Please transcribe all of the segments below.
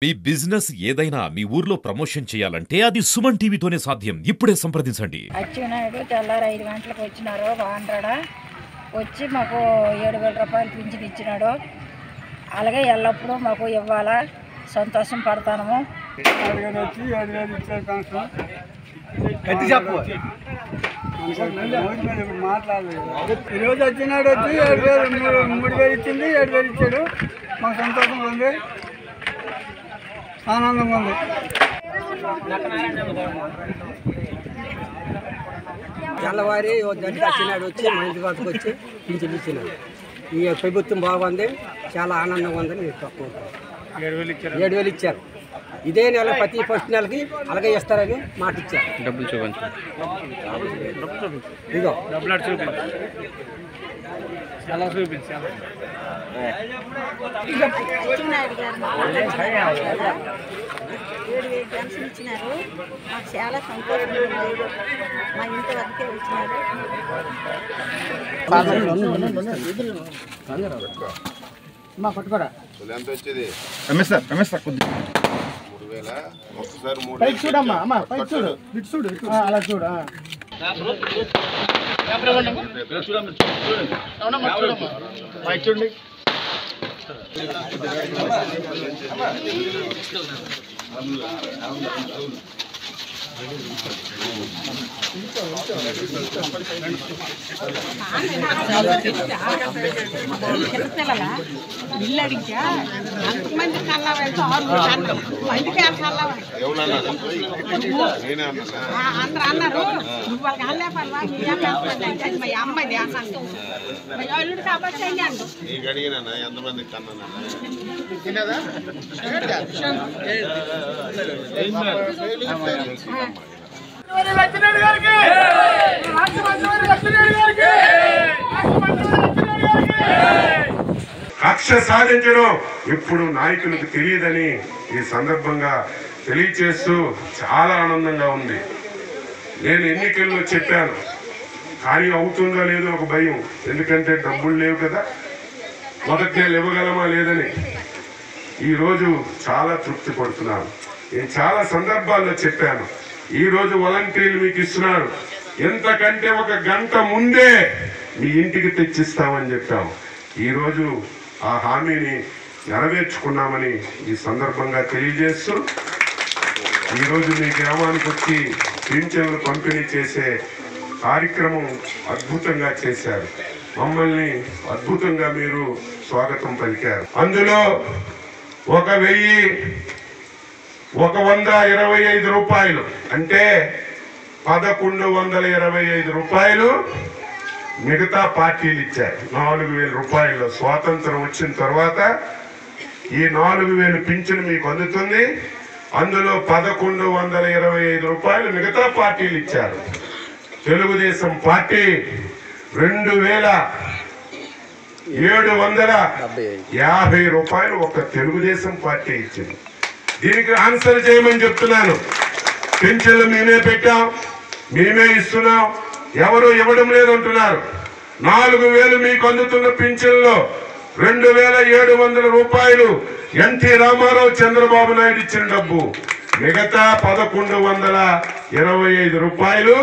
మీ business ఏదైనా మీ ఊర్లో promotion చేయాలంటే అది సుమన్ టీవీతోనే సాధ్యం. ఇప్పుడే సంప్రదించండి. అచ్చెన్నాయుడు తెల్లారి 5 గంటలకు వచ్చినారు. వాండ్రాడ వచ్చి మాకు 7,000 రూపాయలు పింఛన్ ఇచ్చినాడు. అలాగే ఎల్లప్పుడూ మాకు ఇవ్వాలా, సంతోషం పడతాము. ఈరోజు వచ్చినాడు, వచ్చి 7,000 3,000 ఇచ్చింది, 7,000 ఇచ్చాడు. మాకు సంతోషంగా ఉంది, ఆనందంగా ఉంది. తెల్లవారి గంటకు వచ్చినాడు, వచ్చి మా ఇంటి వద్దకు వచ్చి పింఛన్ ఇచ్చినాడు. ఈ ప్రభుత్వం బాగుంది, చాలా ఆనందంగా ఉందని నేను చెప్పుకుంటాను. 7,000 ఇచ్చారు. ఇదే నెల ప్రతి ఫస్ట్ నెలకి అలాగే ఇస్తారని మాట ఇచ్చారు. డబ్బులు చూపించు, ఇదో డబ్బులు అటు చూపించు, ఎలా చూపించు. అచ్చెన్నాయుడు గారు 7,000 పెన్షన్ ఇచ్చినారు. మాకు చాలా సంతోషంగా ఉంది. మా ఇంటి వరకే వచ్చినారు. మా పట్టుకోరా ఎంత వచ్చేది? ఒకసారి పైకి చూడమ్మా, అమ్మ పైకి చూడు, ఇటు చూడు, అలా చూడు. చూడండి. ఇల్లు అడిగా అంతమంది కల్లా వెళ్తే 6 అందరూ అన్నారు, నువ్వు వాళ్ళకి అల్లే పర్వా మీ అమ్మాయి అన్నాను. అల్లుడు కాబట్టి అయ్యాను. నీకు అడిగినా ఎంతమంది కన్నా కక్ష సాధించడం ఇప్పుడు నాయకులకు తెలియదని ఈ సందర్భంగా తెలియచేస్తూ చాలా ఆనందంగా ఉంది. నేను ఎన్నికల్లో చెప్పాను, కానీ అవుతుందో లేదో ఒక భయం. ఎందుకంటే డబ్బులు లేవు కదా, మొదటి నెల ఇవ్వగలమా లేదని. ఈరోజు చాలా తృప్తి పడుతున్నాను. నేను చాలా సందర్భాల్లో చెప్పాను, ఈరోజు వాలంటీర్లు మీకు ఇస్తున్నారు, ఎంతకంటే 1 గంట ముందే మీ ఇంటికి తెచ్చిస్తామని చెప్పాము. ఈరోజు ఆ హామీని నెరవేర్చుకున్నామని ఈ సందర్భంగా తెలియజేస్తూ, ఈరోజు మీ గ్రామానికి వచ్చి పింఛన్లు పంపిణీ చేసే కార్యక్రమం అద్భుతంగా చేశారు. మమ్మల్ని అద్భుతంగా మీరు స్వాగతం పలికారు. అందులో 1,125 రూపాయలు అంటే 1,125 రూపాయలు మిగతా పార్టీలు ఇచ్చారు. 4,000 రూపాయలు స్వాతంత్రం వచ్చిన తర్వాత ఈ 4,000 పింఛను మీకు అందుతుంది. అందులో 1,125 రూపాయలు మిగతా పార్టీలు ఇచ్చారు. తెలుగుదేశం పార్టీ 2,750 రూపాయలు ఒక తెలుగుదేశం పార్టీ ఇచ్చింది. దీనికి ఆన్సర్ చేయమని చెప్తున్నాను. పింఛన్లు మేమే పెట్టాం, మేమే ఇస్తున్నాం, ఎవరు ఇవ్వడం లేదంటున్నారు. 4,000 మీకు అందుతున్న పింఛన్లో 2,700 రూపాయలు ఎన్టీ రామారావు చంద్రబాబు నాయుడు ఇచ్చిన డబ్బు, మిగతా 1,125 రూపాయలు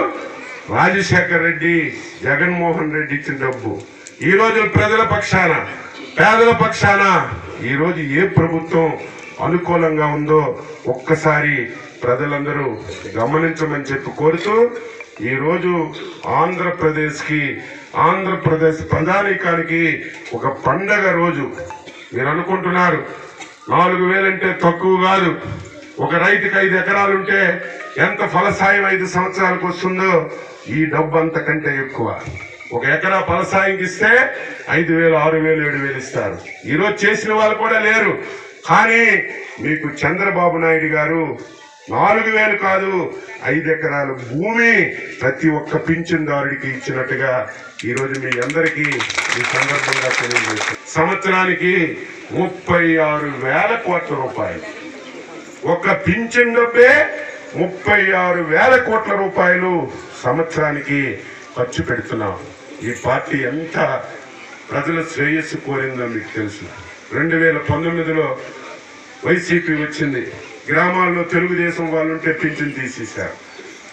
రాజశేఖర రెడ్డి, జగన్మోహన్ రెడ్డి ఇచ్చిన డబ్బు. ఈ రోజు ప్రజల పక్షాన, పేదల పక్షాన ఈరోజు ఏ ప్రభుత్వం అనుకూలంగా ఉందో ఒక్కసారి ప్రజలందరూ గమనించమని చెప్పి కోరుతూ, ఈరోజు ఆంధ్రప్రదేశ్ ప్రజానీకానికి ఒక పండగ రోజు. మీరు అనుకుంటున్నారు 4,000 అంటే తక్కువ కాదు. ఒక రైతుకి 5 ఎకరాలుంటే ఎంత ఫలసాయం 5 సంవత్సరాలకు వస్తుందో ఈ డబ్బు అంతకంటే ఎక్కువ. 1 ఎకరా ఫలసాయంకి ఇస్తే 5,000, 6,000, 7,000 ఇస్తారు. ఈరోజు చేసిన వాళ్ళు కూడా లేరు. కానీ మీకు చంద్రబాబు నాయుడు గారు 4,000 కాదు, 5 ఎకరాల భూమి ప్రతి ఒక్క పింఛన్దారుడికి ఇచ్చినట్టుగా ఈరోజు మీ అందరికీ ఈ సందర్భంగా తెలియజేస్తారు. సంవత్సరానికి 36,000 కోట్ల రూపాయలు ఒక పింఛన్ డబ్బే 36,000 కోట్ల రూపాయలు సంవత్సరానికి ఖర్చు పెడుతున్నాం. ఈ పార్టీ ఎంత ప్రజల శ్రేయస్సు కోరిందో మీకు తెలుసు. 2019లో వైసీపీ వచ్చింది. గ్రామాల్లో తెలుగుదేశం వాళ్ళుంటే పింఛన్ తీసేశారు.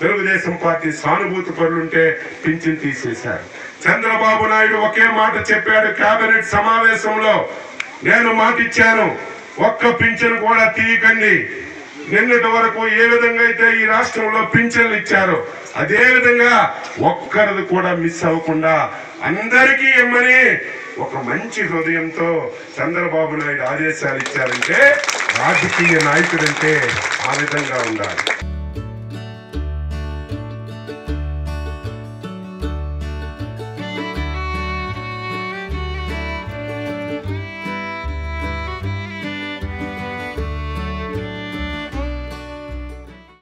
తెలుగుదేశం పార్టీ సానుభూతి పరులుంటే పింఛన్ తీసేశారు. చంద్రబాబు నాయుడు ఒకే మాట చెప్పాడు కేబినెట్ సమావేశంలో, నేను మాట ఇచ్చాను, ఒక్క పింఛన్ కూడా తీయకండి. నిన్నటి వరకు ఏ విధంగా అయితే ఈ రాష్ట్రంలో పింఛన్లు ఇచ్చారో అదే విధంగా ఒక్కరిది కూడా మిస్ అవ్వకుండా అందరికీ ఇమ్మని ఒక మంచి హృదయంతో చంద్రబాబు నాయుడు ఆదేశాలు ఇచ్చారంటే రాజకీయ నాయకుడంటే ఆ విధంగా ఉండాలి.